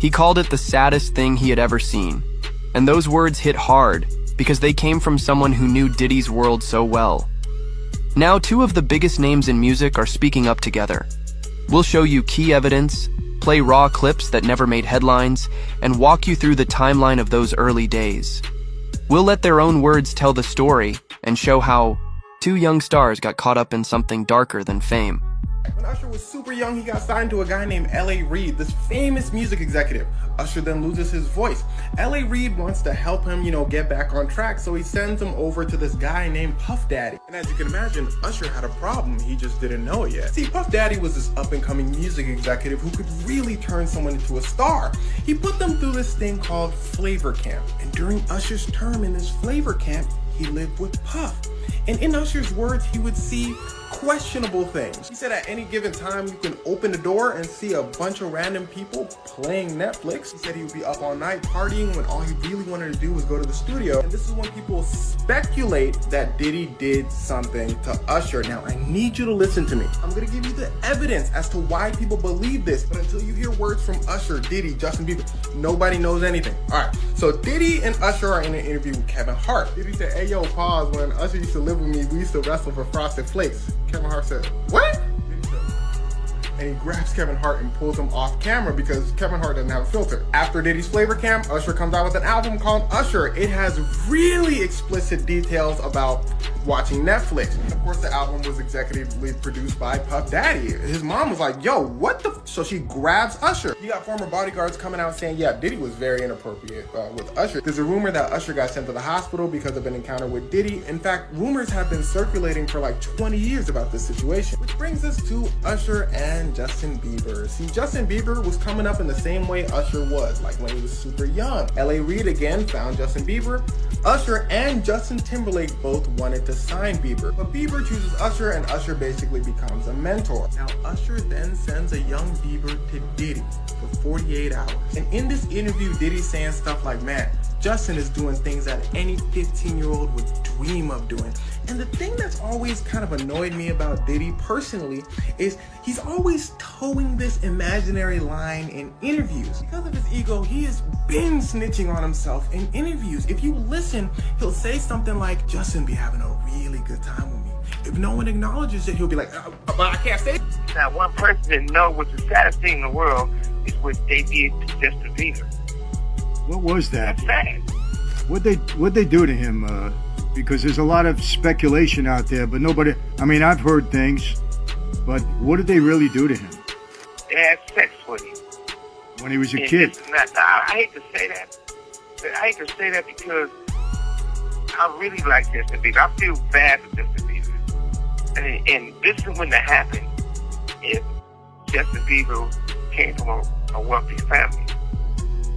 He called it the saddest thing he had ever seen. And those words hit hard because they came from someone who knew Diddy's world so well. Now, two of the biggest names in music are speaking up together. We'll show you key evidence, play raw clips that never made headlines, and walk you through the timeline of those early days. We'll let their own words tell the story and show how two young stars got caught up in something darker than fame. When Usher was super young, he got signed to a guy named L.A. Reid, this famous music executive. Usher then loses his voice. L.A. Reid wants to help him, get back on track, so he sends him over to this guy named Puff Daddy. And as you can imagine, Usher had a problem, he just didn't know it yet. See, Puff Daddy was this up-and-coming music executive who could really turn someone into a star. He put them through this thing called Flavor Camp. And during Usher's term in this Flavor Camp, he lived with Puff. And in Usher's words, he would see questionable things. He said at any given time, you can open the door and see a bunch of random people playing Netflix. He said he would be up all night partying when all he really wanted to do was go to the studio. And this is when people speculate that Diddy did something to Usher. Now, I need you to listen to me. I'm gonna give you the evidence as to why people believe this, but until you hear words from Usher, Diddy, Justin Bieber, nobody knows anything. All right, so Diddy and Usher are in an interview with Kevin Hart. Diddy said, "Hey, yo, pause. When Usher used to live with me, we used to wrestle for Frosted Flakes." Kevin Hart said, "What?" And he grabs Kevin Hart and pulls him off camera because Kevin Hart doesn't have a filter. After Diddy's Flavor Camp, Usher comes out with an album called Usher. It has really explicit details about watching Netflix. Of course, the album was executively produced by Puff Daddy. His mom was like, "Yo, what the?" So she grabs Usher. You got former bodyguards coming out saying, yeah, Diddy was very inappropriate with Usher. There's a rumor that Usher got sent to the hospital because of an encounter with Diddy. In fact, rumors have been circulating for like 20 years about this situation. Which brings us to Usher and Justin Bieber. See, Justin Bieber was coming up in the same way Usher was, like when he was super young. L.A. Reid again found Justin Bieber. Usher and Justin Timberlake both wanted to sign Bieber, but Bieber chooses Usher and Usher basically becomes a mentor. Now, Usher then sends a young Bieber to Diddy for 48 hours. And in this interview, Diddy's saying stuff like, "Man, Justin is doing things that any 15-year-old would dream of doing." And the thing that's always kind of annoyed me about Diddy personally is he's always towing this imaginary line in interviews. Because of his ego, he has been snitching on himself in interviews. If you listen, he'll say something like, "Justin be having a really good time with me." If no one acknowledges it, he'll be like, "But I can't say it." Now, one person that knows what's the saddest thing in the world is what they did to Justin Bieber. What was that? That's sad. What'd they do to him? Because there's a lot of speculation out there, but nobody. I mean, I've heard things, but what did they really do to him? They had sex with him when he was a kid? I hate to say that. I hate to say that because I really like Justin Bieber. I feel bad for Justin Bieber, and this is when that happened. If Justin Bieber came from a wealthy family.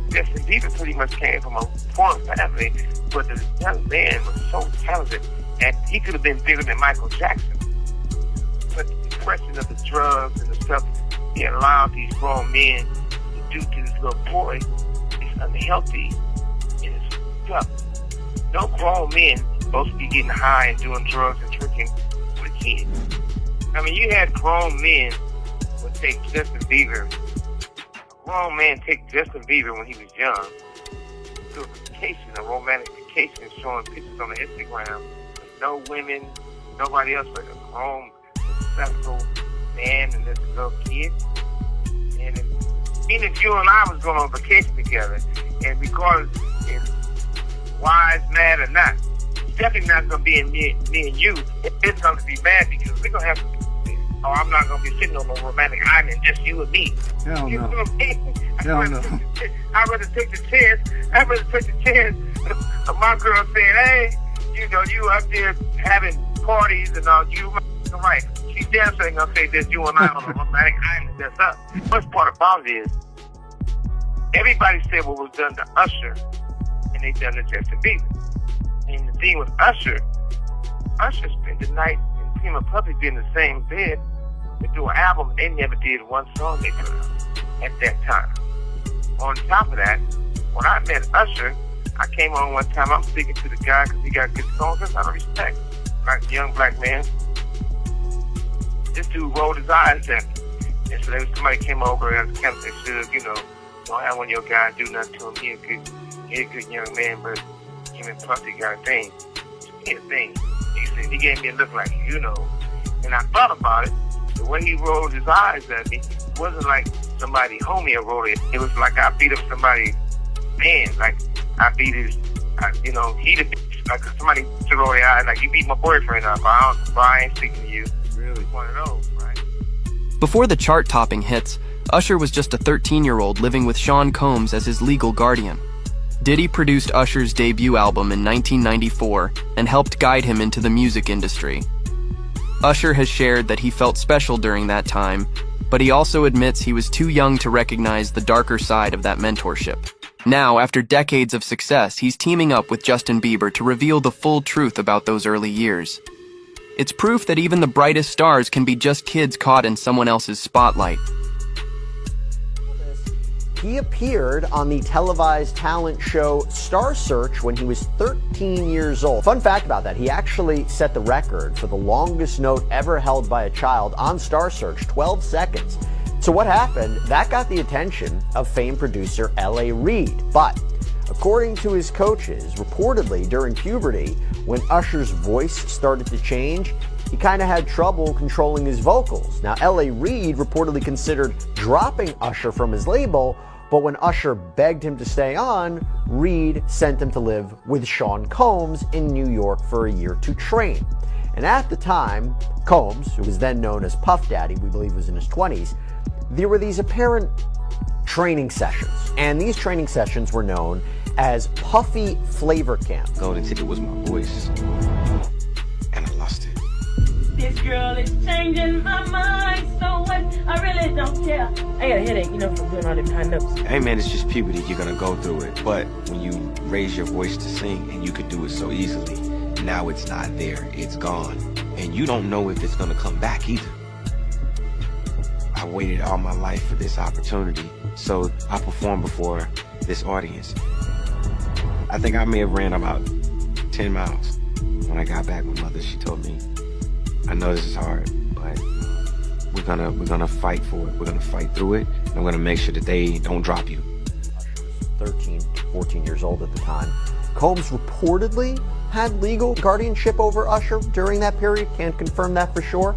Justin Bieber pretty much came from a poor family, but the young man was so talented, and he could have been bigger than Michael Jackson. But the question of the drugs and the stuff he allowed these grown men to do to this little boy is unhealthy and it's tough. No grown men supposed to be getting high and doing drugs and drinking with kids. I mean, you had grown men would take Justin Bieber. A grown man take Justin Bieber when he was young to a vacation, a romantic vacation, showing pictures on the Instagram with no women, nobody else but a grown, successful man and this little kid. And even if you and I was going on vacation together, and regardless if wise, mad or not, it's definitely not going to be in me and you. It's going to be mad because we're going to have to. Oh, I'm not going to be sitting on a romantic island, just you and me. Hell you know no. what I mean? Hell no. I'd rather take the chance. I'd rather take the chance of my girl saying, "Hey, you out there having parties and all, you right." She damn sure ain't going to say that you and I on a romantic island, that's us. First part about it is, everybody said what was done to Usher, and they done to Justin Bieber. And the thing with Usher spent the night in Prima Public in the same bed to do an album. They never did one song they put out at that time. On top of that, when I met Usher, I came on one time, I'm speaking to the guy because he got good songs. That's out of respect. Like a young black man. This dude rolled his eyes at me. And so somebody came over and kind of said, don't have one of your guys do nothing to him. He a good young man, but him and Puffy got a thing. He a thing. He gave me a look like, you know. And I thought about it. The way he rolled his eyes at me, it wasn't like somebody homie or rolled it. It was like I beat up somebody's man. Like I beat his, you know, he the bitch. Like somebody to roll their eyes, like you beat my boyfriend up. I ain't speaking to you. Really? One of those, right? Before the chart-topping hits, Usher was just a 13-year-old living with Sean Combs as his legal guardian. Diddy produced Usher's debut album in 1994 and helped guide him into the music industry. Usher has shared that he felt special during that time, but he also admits he was too young to recognize the darker side of that mentorship. Now, after decades of success, he's teaming up with Justin Bieber to reveal the full truth about those early years. It's proof that even the brightest stars can be just kids caught in someone else's spotlight. He appeared on the televised talent show Star Search when he was 13 years old. Fun fact about that, he actually set the record for the longest note ever held by a child on Star Search, 12 seconds. So what happened? That got the attention of famed producer L.A. Reid. But according to his coaches, reportedly during puberty, when Usher's voice started to change, he kind of had trouble controlling his vocals. Now, L.A. Reid reportedly considered dropping Usher from his label, but when Usher begged him to stay on, Reid sent him to live with Sean Combs in New York for a year to train. And at the time, Combs, who was then known as Puff Daddy, we believe was in his 20s, there were these apparent training sessions. And these training sessions were known as Puffy Flavor Camp. Golden Ticket was my voice, and I lost it. This girl is changing my mind so much, I really don't care. I got a headache, you know, from doing all them high notes. Hey man, it's just puberty, you're gonna go through it. But when you raise your voice to sing, and you could do it so easily, now it's not there, it's gone. And you don't know if it's gonna come back either. I waited all my life for this opportunity, so I performed before this audience. I think I may have ran about 10 miles. When I got back, my mother, she told me, I know this is hard, but we're gonna fight for it. We're gonna fight through it, and I'm gonna make sure that they don't drop you. Usher was 13 to 14 years old at the time. Combs reportedly had legal guardianship over Usher during that period. Can't confirm that for sure.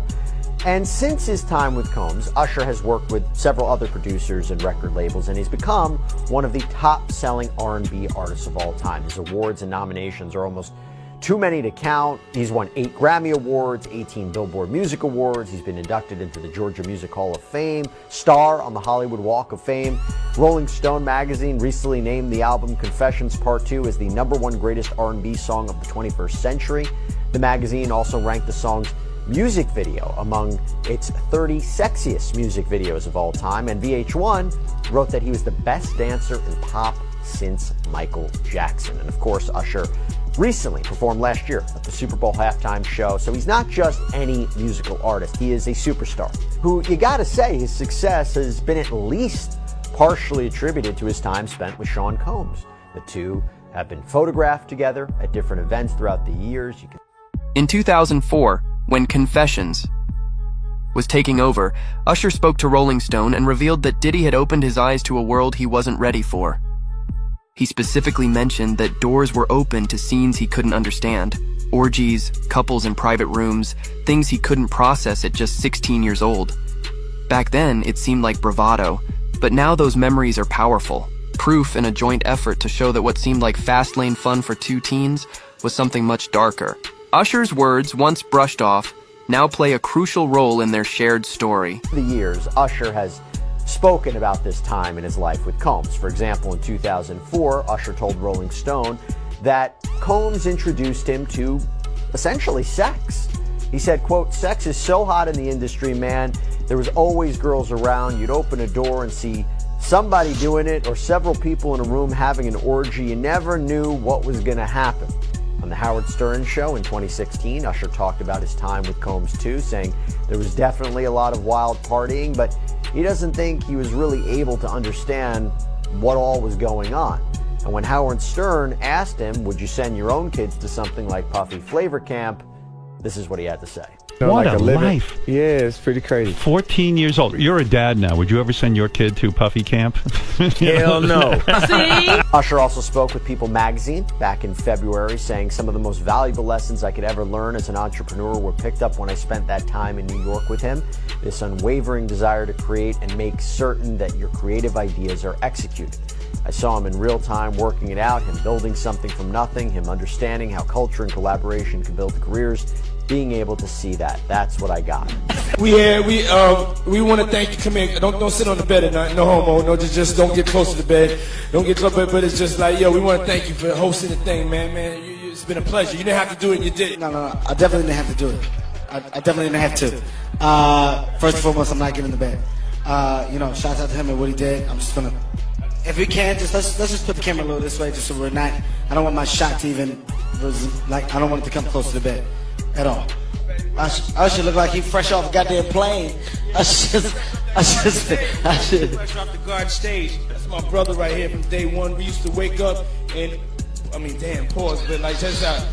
And since his time with Combs, Usher has worked with several other producers and record labels, and he's become one of the top-selling R&B artists of all time. His awards and nominations are almost too many to count. He's won 8 Grammy Awards, 18 Billboard Music Awards. He's been inducted into the Georgia Music Hall of Fame, star on the Hollywood Walk of Fame. Rolling Stone magazine recently named the album Confessions Part 2 as the #1 greatest R&B song of the 21st century. The magazine also ranked the song's music video among its 30 sexiest music videos of all time, and VH1 wrote that he was the best dancer in pop since Michael Jackson. And of course, Usher recently performed last year at the Super Bowl halftime show, so he's not just any musical artist, he is a superstar who, you gotta say, his success has been at least partially attributed to his time spent with Sean Combs. The two have been photographed together at different events throughout the years. In 2004, when Confessions was taking over, Usher spoke to Rolling Stone and revealed that Diddy had opened his eyes to a world he wasn't ready for. He specifically mentioned that doors were open to scenes he couldn't understand, orgies, couples in private rooms, things he couldn't process at just 16 years old. Back then, it seemed like bravado, but now those memories are powerful, proof in a joint effort to show that what seemed like fast-lane fun for two teens was something much darker. Usher's words, once brushed off, now play a crucial role in their shared story. Over the years, Usher has spoken about this time in his life with Combs. For example, in 2004, Usher told Rolling Stone that Combs introduced him to essentially sex. He said, quote, "Sex is so hot in the industry, man. There was always girls around. You'd open a door and see somebody doing it or several people in a room having an orgy. You never knew what was going to happen." On the Howard Stern Show in 2016, Usher talked about his time with Combs too, saying there was definitely a lot of wild partying, but he doesn't think he was really able to understand what all was going on. And when Howard Stern asked him, would you send your own kids to something like Puffy Flavor Camp, this is what he had to say. What like a living. life. Yeah, it's pretty crazy. 14 years old. You're a dad now. Would you ever send your kid to Puffy camp? Hell no. See? Usher also spoke with People magazine back in February, saying some of the most valuable lessons I could ever learn as an entrepreneur were picked up when I spent that time in New York with him. This unwavering desire to create and make certain that your creative ideas are executed. I saw him in real time working it out, him building something from nothing, him understanding how culture and collaboration can build careers, being able to see that. That's what I got. We want to thank you. Come here. Don't sit on the bed at night. No homo. No, just don't get close to the bed. Don't get close. But it's just like, yo, we want to thank you for hosting the thing, man. It's been a pleasure. You didn't have to do it. You did. No. I definitely didn't have to do it. I definitely didn't have to. First and foremost, I'm not giving the bed. Shout out to him and what he did. I'm just gonna, if we can, let's just put the camera a little this way, just so we're not. I don't want my shot to even I don't want it to come close to the bed at all. I should look like he fresh off a goddamn plane. I should. Fresh off the garden stage. That's my brother right here from day one. We used to wake up and, pause, but like that's how.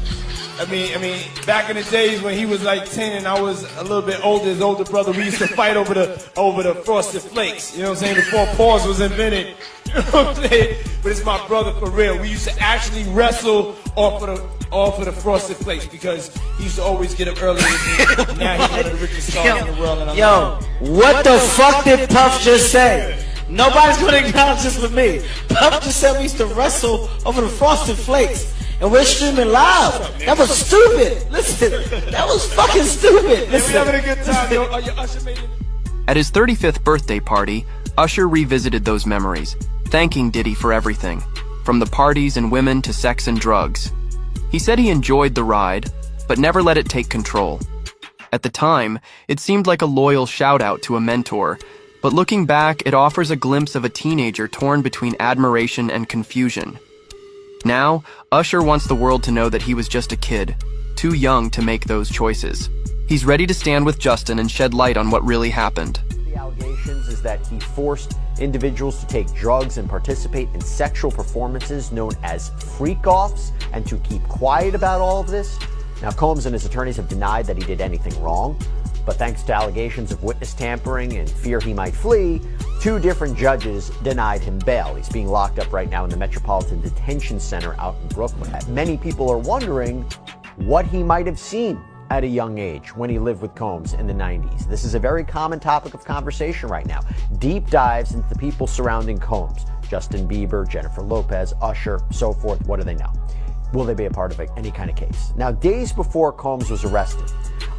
Back in the days when he was like 10 and I was a little bit older, his older brother, we used to fight over the Frosted Flakes. You know what I'm saying? Before pause was invented. You know what I'm saying? But it's my brother for real. We used to actually wrestle off of the Frosted Flakes because he used to always get up early. Now he's one of the richest stars in the world. And What the fuck did Puff just say? Nobody's gonna acknowledge this with me. Puff just said we used to wrestle over the Frosted Flakes. And we're streaming live. That was stupid. Listen, that was fucking stupid. Listen. We're having a good time, yo. Usher made it. At his 35th birthday party, Usher revisited those memories, thanking Diddy for everything, from the parties and women to sex and drugs. He said he enjoyed the ride, but never let it take control. At the time, it seemed like a loyal shout-out to a mentor, but looking back, it offers a glimpse of a teenager torn between admiration and confusion. Now, Usher wants the world to know that he was just a kid, too young to make those choices. He's ready to stand with Justin and shed light on what really happened. The allegations is that he forced individuals to take drugs and participate in sexual performances known as freak-offs, and to keep quiet about all of this. Now, Combs and his attorneys have denied that he did anything wrong, but thanks to allegations of witness tampering and fear he might flee, 2 different judges denied him bail. He's being locked up right now in the Metropolitan Detention Center out in Brooklyn. Many people are wondering what he might have seen at a young age when he lived with Combs in the 90s. This is a very common topic of conversation right now. Deep dives into the people surrounding Combs. Justin Bieber, Jennifer Lopez, Usher, so forth. What do they know? Will they be a part of any kind of case? Now, days before Combs was arrested,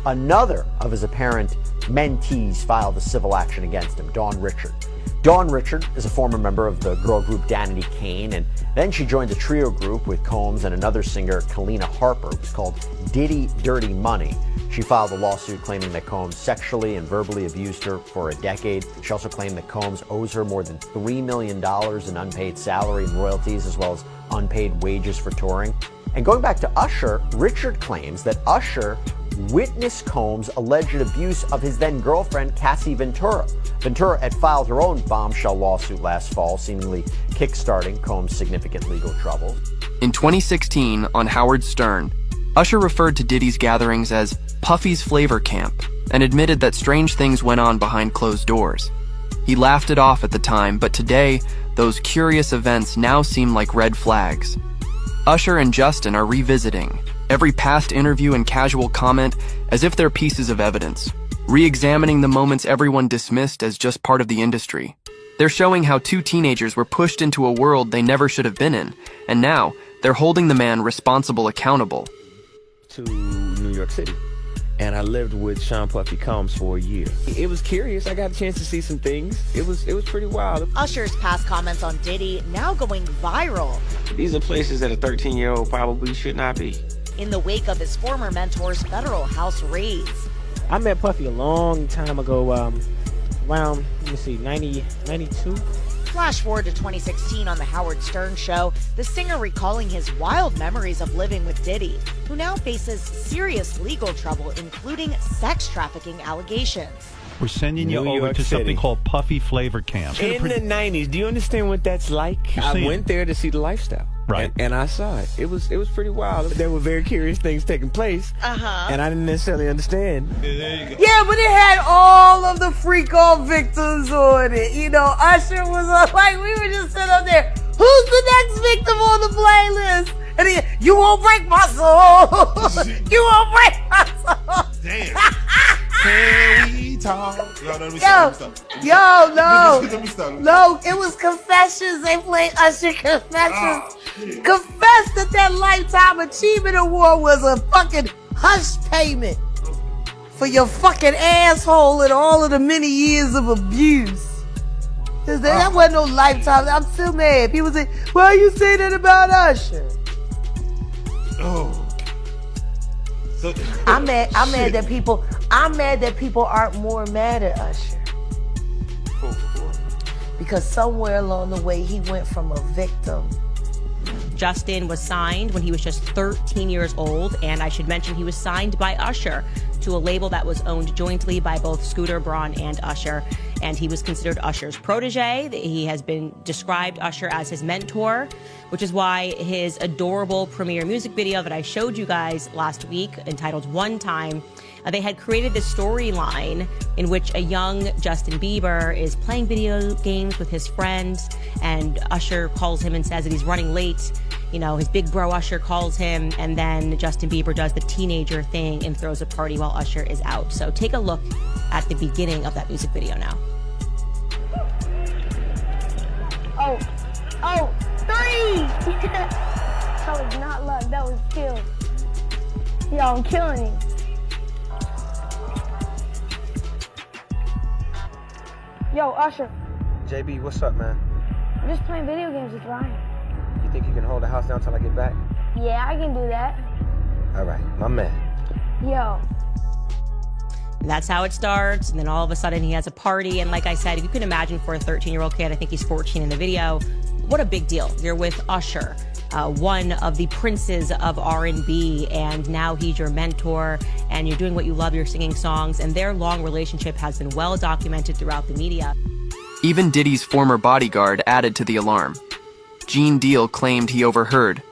another of his apparent mentees filed a civil action against him, Dawn Richard. Dawn Richard is a former member of the girl group Danity Kane, and then she joined a trio group with Combs and another singer, Kalina Harper. It was called Diddy Dirty Money. She filed a lawsuit claiming that Combs sexually and verbally abused her for a decade. She also claimed that Combs owes her more than $3 million in unpaid salary and royalties, as well as unpaid wages for touring. And going back to Usher, Richard claims that Usher witnessed Combs' alleged abuse of his then-girlfriend, Cassie Ventura. Ventura had filed her own bombshell lawsuit last fall, seemingly kickstarting Combs' significant legal troubles. In 2016, on Howard Stern, Usher referred to Diddy's gatherings as Puffy's Flavor Camp and admitted that strange things went on behind closed doors. He laughed it off at the time, but today, those curious events now seem like red flags. Usher and Justin are revisiting every past interview and casual comment as if they're pieces of evidence, re-examining the moments everyone dismissed as just part of the industry. They're showing how 2 teenagers were pushed into a world they never should have been in, and now they're holding the man responsible accountable. To New York City, and I lived with Sean Puffy Combs for a year. It was curious. I got a chance to see some things. It was pretty wild. Usher's past comments on Diddy now going viral. These are places that a 13-year-old probably should not be. In the wake of his former mentor's federal house raids. I met Puffy a long time ago, around, 92. Flash forward to 2016 on The Howard Stern Show, the singer recalling his wild memories of living with Diddy, who now faces serious legal trouble, including sex trafficking allegations. We're sending you New over York to City. something called Puffy Flavor Camp. In the 90s, do you understand what that's like? I went there to see the lifestyle. Right. And I saw it. It was pretty wild. There were very curious things taking place. And I didn't necessarily understand. Yeah, but it had all of the freak off victims on it. You know, Usher was like, we were just sitting up there. Who's the next victim on the playlist? And he, you won't break my soul. You won't break my soul. Damn. Can we talk? No, No, it was Confessions. They played Usher Confessions. Confessed that Lifetime Achievement Award was a fucking hush payment for your fucking asshole and all of the many years of abuse. That wasn't no Lifetime. I'm still mad. People say, why you say that about Usher? Oh. So, I'm mad that people aren't more mad at Usher. Because somewhere along the way he went from a victim. Justin was signed when he was just 13 years old, and I should mention he was signed by Usher to a label that was owned jointly by both Scooter Braun and Usher, and he was considered Usher's protege. He has been described Usher as his mentor, which is why his adorable premiere music video that I showed you guys last week, entitled One Time, they had created this storyline in which a young Justin Bieber is playing video games with his friends, and Usher calls him and says that he's running late. You know, his big bro Usher calls him, and then Justin Bieber does the teenager thing and throws a party while Usher is out. So take a look at the beginning of that music video now. Oh, 3! That was not luck, that was skill. Yo, I'm killing him. Yo, Usher. JB, what's up, man? I'm just playing video games with Ryan. You think you can hold the house down till I get back? Yeah, I can do that. All right, my man. Yo. That's how it starts, and then all of a sudden he has a party, and like I said, if you can imagine for a 13-year-old kid, I think he's 14 in the video, what a big deal. You're with Usher, one of the princes of R&B, and now he's your mentor, and you're doing what you love, you're singing songs, and their long relationship has been well documented throughout the media. Even Diddy's former bodyguard added to the alarm. Gene Deal claimed he overheard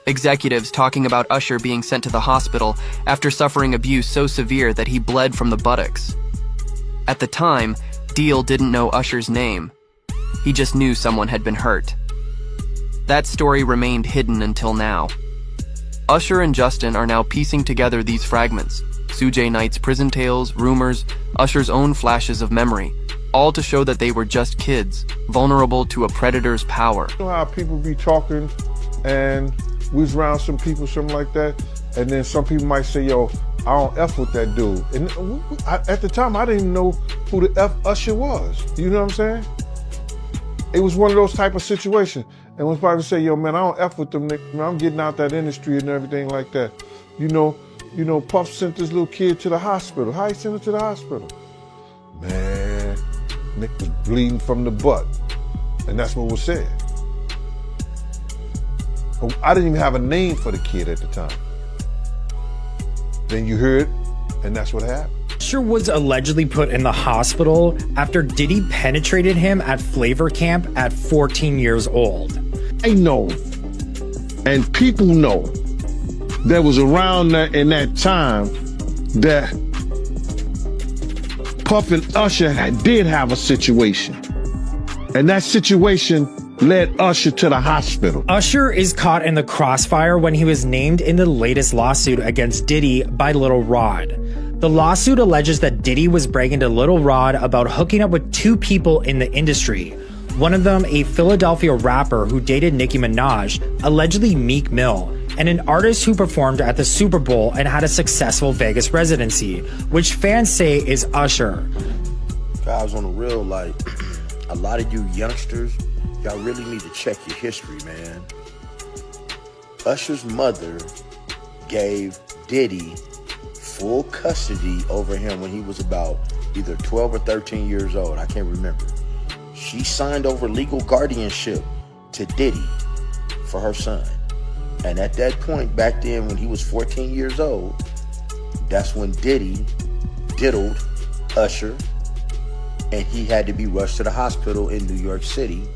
executives talking about Usher being sent to the hospital after suffering abuse so severe that he bled from the buttocks. At the time, Deal didn't know Usher's name. He just knew someone had been hurt. That story remained hidden until now. Usher and Justin are now piecing together these fragments, Suge Knight's prison tales, rumors, Usher's own flashes of memory, all to show that they were just kids, vulnerable to a predator's power. You know how people be talking and we was around some people, something like that, and then some people might say, yo, I don't F with that dude. And at the time, I didn't even know who the F Usher was. You know what I'm saying? It was one of those type of situations. And when people say, yo, man, I don't F with them, man, I'm getting out that industry and everything like that. You know, Puff sent this little kid to the hospital. How he sent him to the hospital? Man, Nick was bleeding from the butt. And that's what was said. I didn't even have a name for the kid at the time. Then you heard, and that's what happened. Usher was allegedly put in the hospital after Diddy penetrated him at Flavor Camp at 14 years old. I know, and people know, that was around in that time that Puff and Usher did have a situation. And that situation led Usher to the hospital. Usher is caught in the crossfire when he was named in the latest lawsuit against Diddy by Lil Rod. The lawsuit alleges that Diddy was bragging to Lil Rod about hooking up with two people in the industry. One of them, a Philadelphia rapper who dated Nicki Minaj, allegedly Meek Mill, and an artist who performed at the Super Bowl and had a successful Vegas residency, which fans say is Usher. Guys, on the real, like, a lot of you youngsters, y'all really need to check your history, man. Usher's mother gave Diddy full custody over him when he was about either 12 or 13 years old. I can't remember. She signed over legal guardianship to Diddy for her son. And at that point, back then when he was 14 years old, that's when Diddy diddled Usher, and he had to be rushed to the hospital in New York City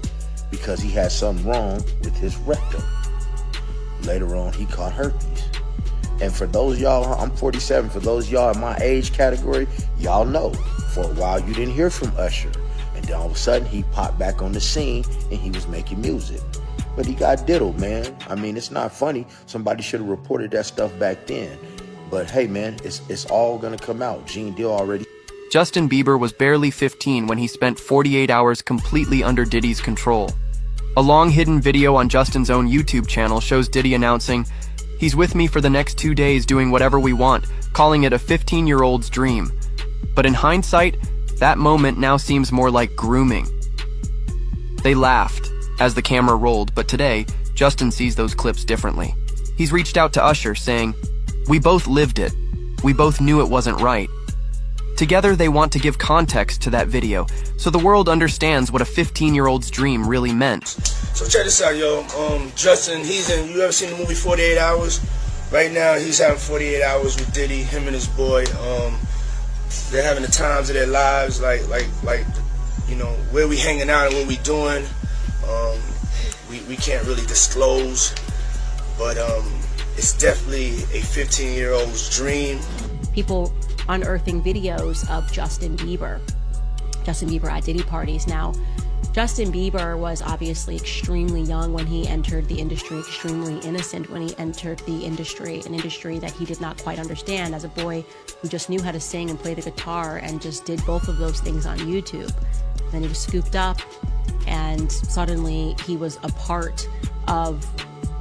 because he had something wrong with his rectum. Later on, he caught herpes. And for those y'all, I'm 47, for those y'all in my age category, y'all know, for a while you didn't hear from Usher. And then all of a sudden, he popped back on the scene and he was making music. But he got diddled, man. I mean, it's not funny. Somebody should have reported that stuff back then. But hey, man, it's all gonna come out. Gene Deal already. Justin Bieber was barely 15 when he spent 48 hours completely under Diddy's control. A long hidden video on Justin's own YouTube channel shows Diddy announcing, "He's with me for the next 2 days doing whatever we want," calling it a 15-year-old's dream. But in hindsight, that moment now seems more like grooming. They laughed as the camera rolled, but today, Justin sees those clips differently. He's reached out to Usher saying, "We both lived it. We both knew it wasn't right." Together, they want to give context to that video, so the world understands what a 15-year-old's dream really meant. So check this out, yo. Justin, you ever seen the movie 48 Hours? Right now, he's having 48 hours with Diddy, him and his boy. They're having the times of their lives, like, you know, where we hanging out and what we doing. We can't really disclose, but it's definitely a 15-year-old's dream. People unearthing videos of Justin Bieber at Diddy parties. Now, Justin Bieber was obviously extremely young when he entered the industry, extremely innocent when he entered the industry, an industry that he did not quite understand as a boy who just knew how to sing and play the guitar and just did both of those things on YouTube. Then he was scooped up, and suddenly he was a part of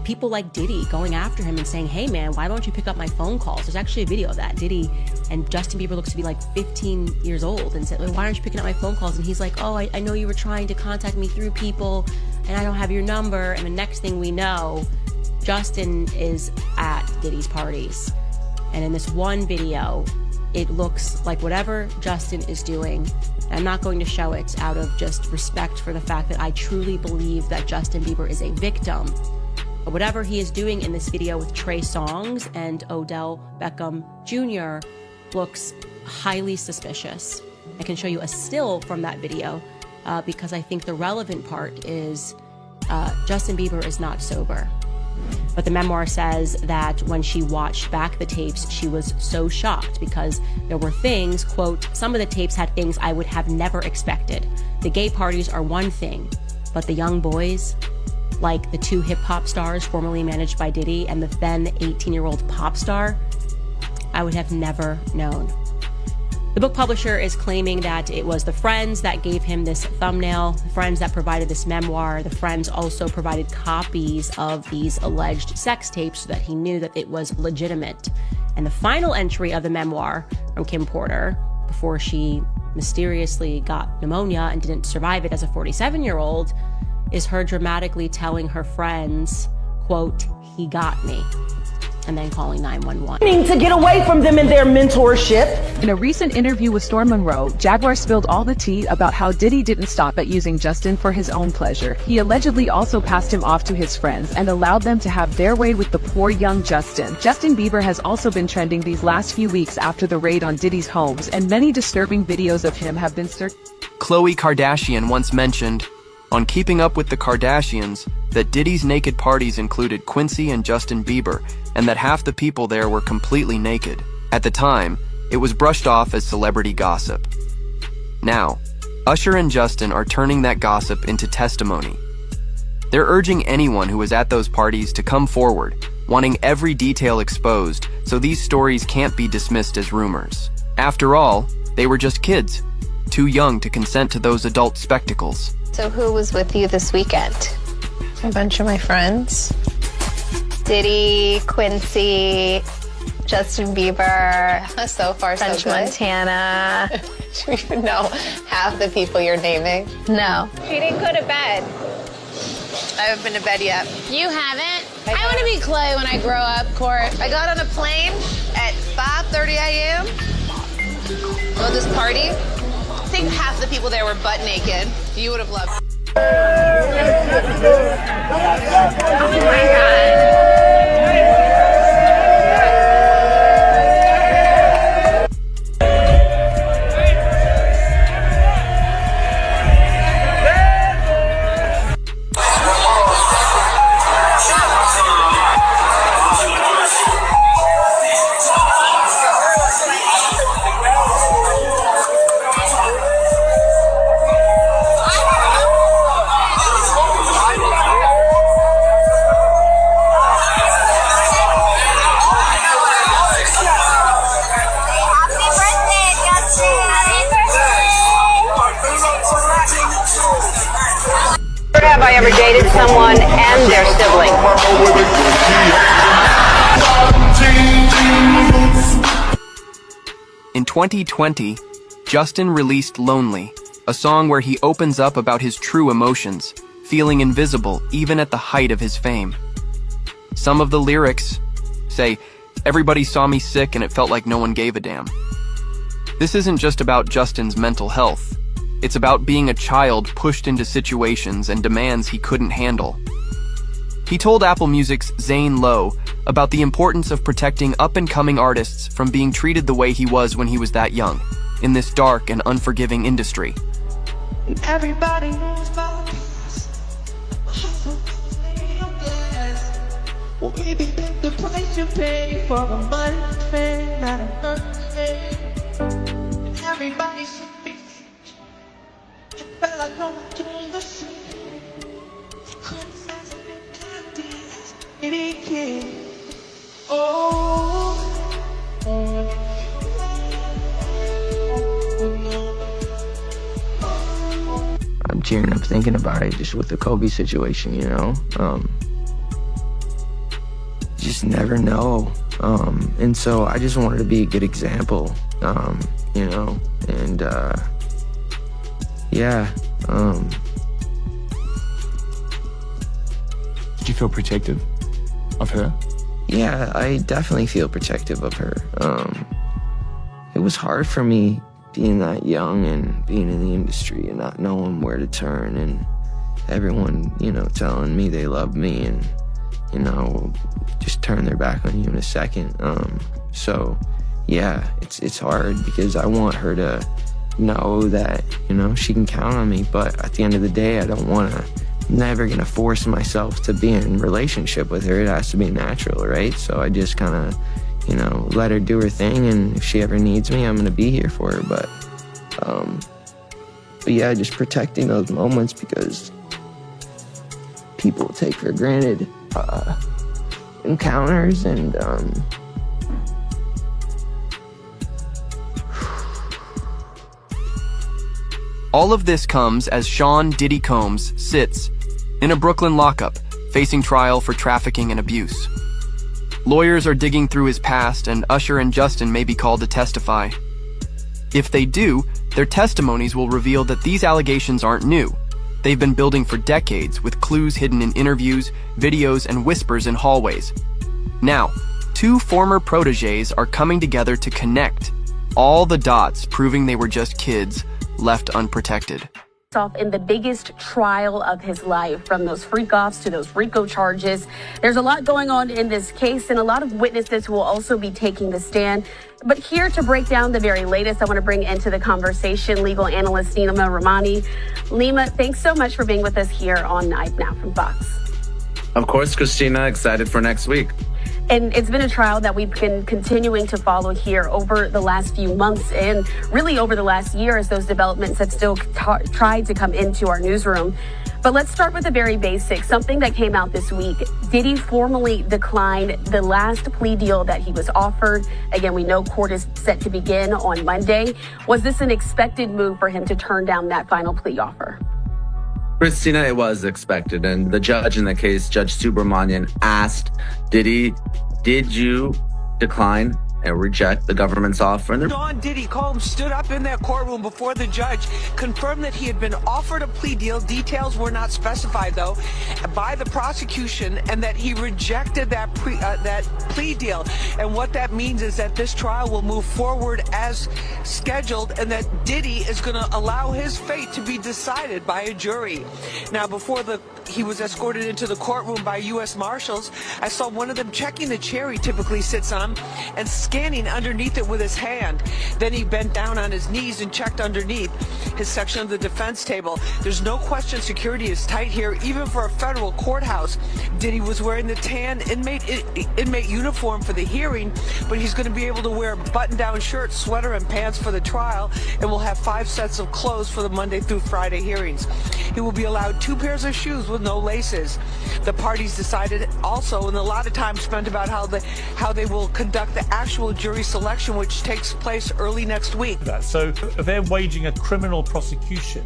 people like Diddy going after him and saying, "Hey man, why don't you pick up my phone calls?" There's actually a video of that. Diddy and Justin Bieber looks to be like 15 years old and said, "Why aren't you picking up my phone calls?" And he's like, "Oh, I know you were trying to contact me through people and I don't have your number." And the next thing we know, Justin is at Diddy's parties. And in this one video, it looks like whatever Justin is doing, I'm not going to show it out of just respect for the fact that I truly believe that Justin Bieber is a victim. But whatever he is doing in this video with Trey Songz and Odell Beckham Jr. looks highly suspicious. I can show you a still from that video because I think the relevant part is Justin Bieber is not sober. But the memoir says that when she watched back the tapes, she was so shocked because there were things, quote, "Some of the tapes had things I would have never expected. The gay parties are one thing, but the young boys, like the two hip-hop stars formerly managed by Diddy and the then 18-year-old pop star, I would have never known." The book publisher is claiming that it was the friends that gave him this thumbnail, the friends that provided this memoir. The friends also provided copies of these alleged sex tapes so that he knew that it was legitimate. And the final entry of the memoir from Kim Porter, before she mysteriously got pneumonia and didn't survive it as a 47-year-old, is her dramatically telling her friends, quote, "He got me," and then calling 911. To get away from them and their mentorship. In a recent interview with Storm Monroe, Jaguar spilled all the tea about how Diddy didn't stop at using Justin for his own pleasure. He allegedly also passed him off to his friends and allowed them to have their way with the poor young Justin. Justin Bieber has also been trending these last few weeks after the raid on Diddy's homes, and many disturbing videos of him have been Khloe Kardashian once mentioned on Keeping Up with the Kardashians that Diddy's naked parties included Quincy and Justin Bieber, and that half the people there were completely naked. At the time, it was brushed off as celebrity gossip. Now, Usher and Justin are turning that gossip into testimony. They're urging anyone who was at those parties to come forward, wanting every detail exposed so these stories can't be dismissed as rumors. After all, they were just kids, too young to consent to those adult spectacles. So who was with you this weekend? A bunch of my friends. Diddy, Quincy, Justin Bieber. So far, so good. French Montana. Do you even know half the people you're naming? No. She didn't go to bed. I haven't been to bed yet. You haven't? I want to be Clay when I grow up, Court. I got on a plane at 5:30 a.m. Well, this party. I think half the people there were butt naked. You would have loved it. Oh my God. I ever dated someone and their sibling. In 2020, Justin released Lonely, a song where he opens up about his true emotions, feeling invisible even at the height of his fame. Some of the lyrics say, "Everybody saw me sick and it felt like no one gave a damn." This isn't just about Justin's mental health. It's about being a child pushed into situations and demands he couldn't handle. He told Apple Music's Zane Lowe about the importance of protecting up-and-coming artists from being treated the way he was when he was that young, in this dark and unforgiving industry. Everybody knows my well, baby, pick the price you pay for the money and fame that I'm earning. And everybody's so big. I felt like no one doing the same. I'm tearing up thinking about it, just with the Kobe situation, you know. Just never know. And so I just wanted to be a good example, you know, and yeah. Did you feel protective of her? Yeah, I definitely feel protective of her. It was hard for me being that young and being in the industry and not knowing where to turn, and everyone, you know, telling me they loved me and, you know, just turn their back on you in a second. So yeah, it's hard because I want her to know that, you know, she can count on me, but at the end of the day, I don't want to, never gonna force myself to be in a relationship with her. It has to be natural, right? So I just kind of, you know, let her do her thing, and if she ever needs me, I'm gonna be here for her. But yeah, just protecting those moments, because people take for granted encounters, and all of this comes as Sean Diddy Combs sits in a Brooklyn lockup, facing trial for trafficking and abuse. Lawyers are digging through his past, and Usher and Justin may be called to testify. If they do, their testimonies will reveal that these allegations aren't new. They've been building for decades, with clues hidden in interviews, videos, and whispers in hallways. Now, two former proteges are coming together to connect all the dots, proving they were just kids left unprotected. In the biggest trial of his life, from those freak-offs to those RICO charges. There's a lot going on in this case, and a lot of witnesses will also be taking the stand. But here to break down the very latest, I want to bring into the conversation legal analyst Nima Rahmani. Nima, thanks so much for being with us here on Night Now from Fox. Of course, Christina, excited for next week. And it's been a trial that we've been continuing to follow here over the last few months and really over the last year, as those developments have still tried to come into our newsroom. But let's start with the very basics. Something that came out this week. Diddy formally declined the last plea deal that he was offered. Again, we know court is set to begin on Monday. Was this an expected move for him to turn down that final plea offer? Christina, it was expected, and the judge in the case, Judge Subramanian, asked Diddy, did you decline and reject the government's offer? And Don Diddy Combs stood up in that courtroom before the judge, confirmed that he had been offered a plea deal. Details were not specified, though, by the prosecution, and that he rejected that plea deal. And what that means is that this trial will move forward as scheduled, and that Diddy is going to allow his fate to be decided by a jury. Now, before he was escorted into the courtroom by U.S. Marshals, I saw one of them checking the chair he typically sits on and scanning underneath it with his hand. Then he bent down on his knees and checked underneath his section of the defense table. There's no question security is tight here, even for a federal courthouse. Diddy was wearing the tan inmate uniform for the hearing, but he's going to be able to wear a button-down shirt, sweater, and pants for the trial, and will have 5 sets of clothes for the Monday through Friday hearings. He will be allowed 2 pairs of shoes with no laces. The parties decided also, and a lot of time spent, about how they will conduct the actual jury selection, which takes place early next week. So they're waging a criminal prosecution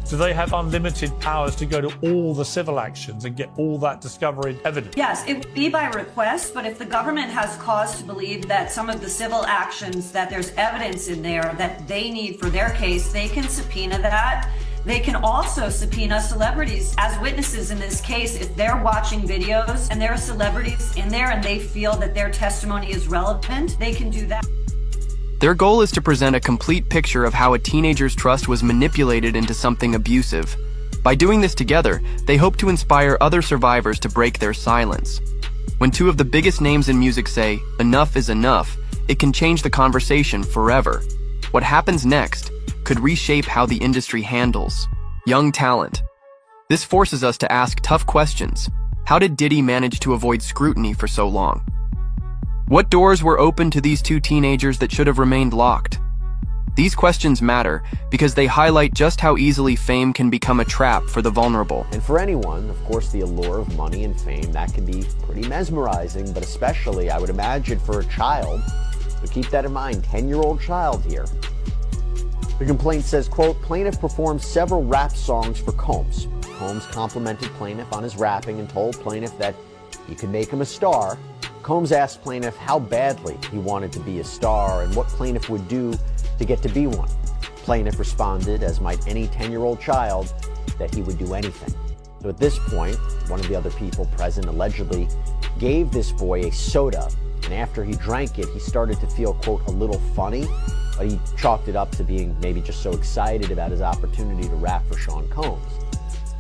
to Do they have unlimited powers to go to all the civil actions and get all that discovery evidence? Yes, it would be by request, but if the government has cause to believe that some of the civil actions, that there's evidence in there that they need for their case, they can subpoena that. They can also subpoena celebrities as witnesses in this case. If they're watching videos and there are celebrities in there and they feel that their testimony is relevant, they can do that. Their goal is to present a complete picture of how a teenager's trust was manipulated into something abusive. By doing this together, they hope to inspire other survivors to break their silence. When two of the biggest names in music say, "Enough is enough," it can change the conversation forever. What happens next could reshape how the industry handles young talent. This forces us to ask tough questions. How did Diddy manage to avoid scrutiny for so long? What doors were open to these two teenagers that should have remained locked? These questions matter because they highlight just how easily fame can become a trap for the vulnerable. And for anyone, of course, the allure of money and fame, that can be pretty mesmerizing, but especially, I would imagine, for a child. So keep that in mind, 10-year-old child here. The complaint says, quote, plaintiff performed several rap songs for Combs. Combs complimented plaintiff on his rapping and told plaintiff that he could make him a star. Combs asked plaintiff how badly he wanted to be a star and what plaintiff would do to get to be one. Plaintiff responded, as might any 10-year-old child, that he would do anything. So at this point, one of the other people present allegedly gave this boy a soda, and after he drank it, he started to feel, quote, a little funny, but he chalked it up to being maybe just so excited about his opportunity to rap for Sean Combs.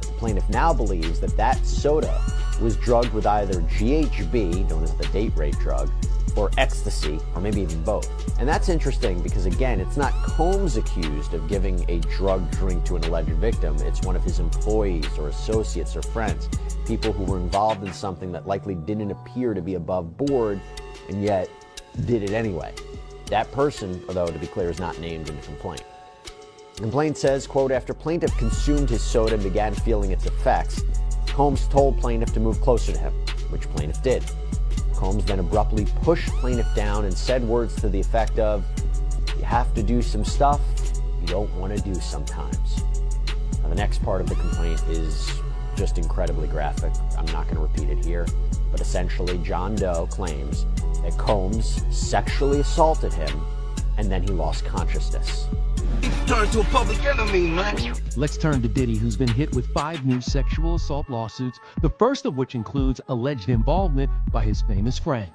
The plaintiff now believes that that soda was drugged with either GHB, known as the date rape drug, or ecstasy, or maybe even both. And that's interesting because, again, it's not Combs accused of giving a drug drink to an alleged victim. It's one of his employees or associates or friends, people who were involved in something that likely didn't appear to be above board and yet did it anyway. That person, although to be clear, is not named in the complaint. The complaint says, quote, after plaintiff consumed his soda and began feeling its effects, Combs told plaintiff to move closer to him, which plaintiff did. Combs then abruptly pushed plaintiff down and said words to the effect of, you have to do some stuff you don't want to do sometimes. Now, the next part of the complaint is just incredibly graphic. I'm not going to repeat it here, but essentially John Doe claims that Combs sexually assaulted him and then he lost consciousness. Turn to a public enemy, man. Let's turn to Diddy, who's been hit with 5 new sexual assault lawsuits, the first of which includes alleged involvement by his famous friend.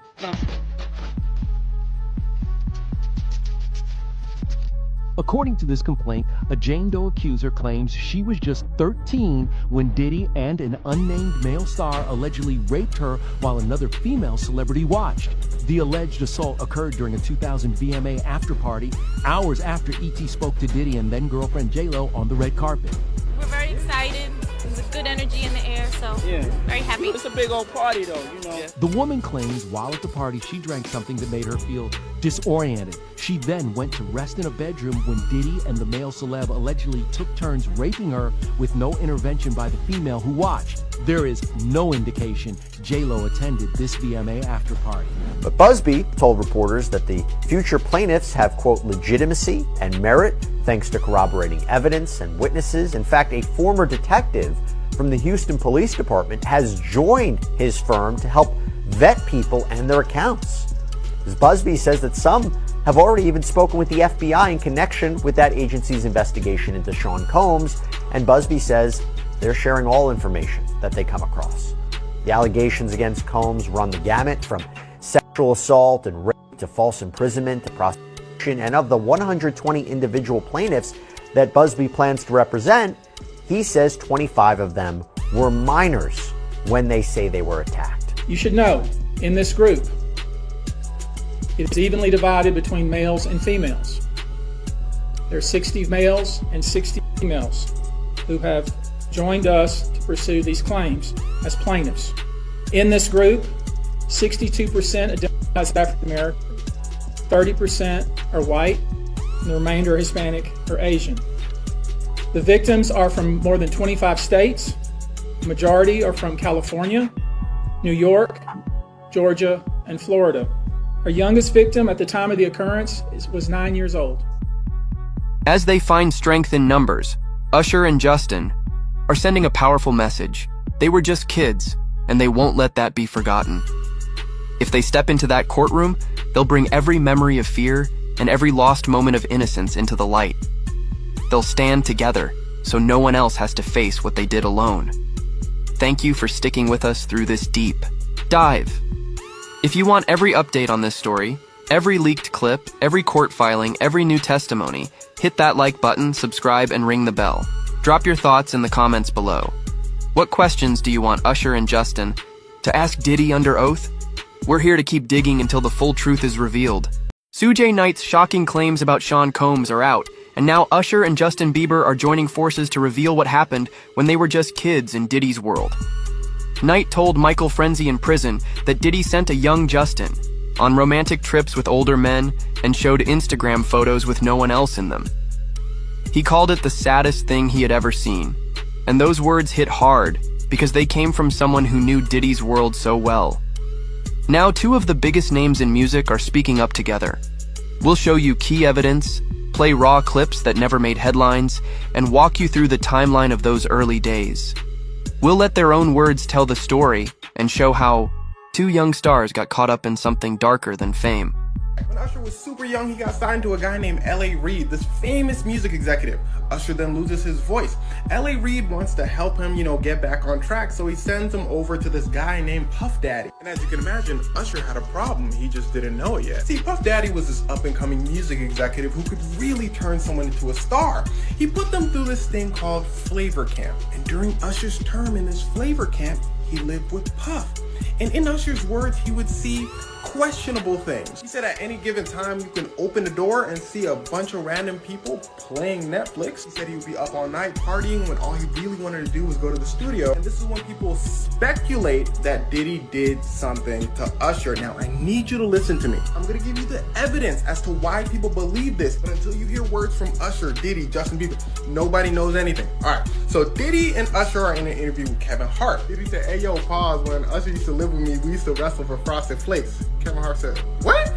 According to this complaint, a Jane Doe accuser claims she was just 13 when Diddy and an unnamed male star allegedly raped her while another female celebrity watched. The alleged assault occurred during a 2000 VMA after party, hours after E.T. spoke to Diddy and then girlfriend J-Lo on the red carpet. We're very excited. There's a good energy in the air, so very happy. It's a big old party though, you know. The woman claims while at the party she drank something that made her feel disoriented. She then went to rest in a bedroom when Diddy and the male celeb allegedly took turns raping her with no intervention by the female who watched. There is no indication J-Lo attended this VMA after party. But Busby told reporters that the future plaintiffs have, quote, legitimacy and merit thanks to corroborating evidence and witnesses. In fact, a former detective from the Houston Police Department has joined his firm to help vet people and their accounts. As Busby says that some have already even spoken with the FBI in connection with that agency's investigation into Sean Combs, and Busby says they're sharing all information that they come across. The allegations against Combs run the gamut from sexual assault and rape to false imprisonment to prostitution, and of the 120 individual plaintiffs that Busby plans to represent, he says 25 of them were minors when they say they were attacked. You should know, in this group, it's evenly divided between males and females. There are 60 males and 60 females who have joined us to pursue these claims as plaintiffs. In this group, 62% identify as African American, 30% are white, and the remainder are Hispanic or Asian. The victims are from more than 25 states. The majority are from California, New York, Georgia, and Florida. Our youngest victim at the time of the occurrence was 9 years old. As they find strength in numbers, Usher and Justin are sending a powerful message. They were just kids, and they won't let that be forgotten. If they step into that courtroom, they'll bring every memory of fear and every lost moment of innocence into the light. They'll stand together, so no one else has to face what they did alone. Thank you for sticking with us through this deep dive. If you want every update on this story, every leaked clip, every court filing, every new testimony, hit that like button, subscribe, and ring the bell. Drop your thoughts in the comments below. What questions do you want Usher and Justin to ask Diddy under oath? We're here to keep digging until the full truth is revealed. Suge Knight's shocking claims about Sean Combs are out, and now Usher and Justin Bieber are joining forces to reveal what happened when they were just kids in Diddy's world. Knight told Michael Frenzy in prison that Diddy sent a young Justin on romantic trips with older men and showed Instagram photos with no one else in them. He called it the saddest thing he had ever seen, and those words hit hard because they came from someone who knew Diddy's world so well. Now, two of the biggest names in music are speaking up together. We'll show you key evidence, play raw clips that never made headlines, and walk you through the timeline of those early days. We'll let their own words tell the story and show how two young stars got caught up in something darker than fame. When Usher was super young, he got signed to a guy named L.A. Reid, this famous music executive. Usher then loses his voice. L.A. Reid wants to help him, get back on track, so he sends him over to this guy named Puff Daddy. And as you can imagine, Usher had a problem, he just didn't know it yet. See, Puff Daddy was this up-and-coming music executive who could really turn someone into a star. He put them through this thing called Flavor Camp. And during Usher's term in this Flavor Camp, he lived with Puff. And in Usher's words, he would see questionable things. He said at any given time, you can open the door and see a bunch of random people playing Netflix. He said he would be up all night partying when all he really wanted to do was go to the studio. And this is when people speculate that Diddy did something to Usher. Now, I need you to listen to me. I'm gonna give you the evidence as to why people believe this, but until you hear words from Usher, Diddy, Justin Bieber, nobody knows anything. All right, so Diddy and Usher are in an interview with Kevin Hart. Diddy said, "Hey, yo, pause. When Usher used to live with me, we used to wrestle for Frosted Flakes." Kevin Hart said, "What?"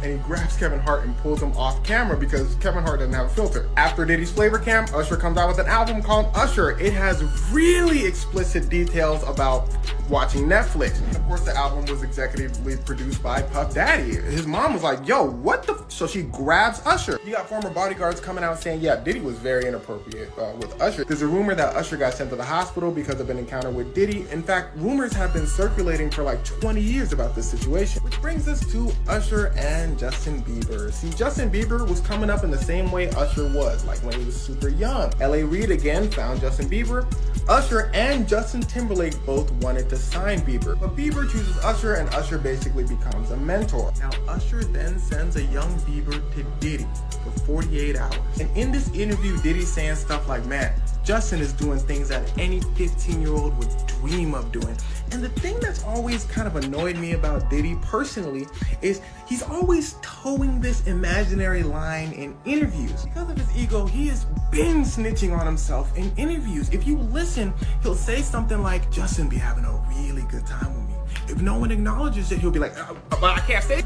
And he grabs Kevin Hart and pulls him off camera because Kevin Hart doesn't have a filter. After Diddy's Flavor Camp, Usher comes out with an album called Usher. It has really explicit details about watching Netflix. And of course, the album was executively produced by Puff Daddy. His mom was like, "Yo, what the?" So she grabs Usher. You got former bodyguards coming out saying, yeah, Diddy was very inappropriate with Usher. There's a rumor that Usher got sent to the hospital because of an encounter with Diddy. In fact, rumors have been circulating for like 20 years about this situation. Which brings us to Usher and Justin Bieber. See, Justin Bieber was coming up in the same way Usher was, like when he was super young. L.A. Reid again found Justin Bieber. Usher and Justin Timberlake both wanted to sign Bieber, but Bieber chooses Usher and Usher basically becomes a mentor. Now, Usher then sends a young Bieber to Diddy for 48 hours. And in this interview, Diddy's saying stuff like, "Man, Justin is doing things that any 15-year-old would dream of doing." And the thing that's always kind of annoyed me about Diddy personally is he's always towing this imaginary line in interviews. Because of his ego, he has been snitching on himself in interviews. If you listen, he'll say something like, "Justin be having a really good time with me." If no one acknowledges it, he'll be like, "But I can't say it."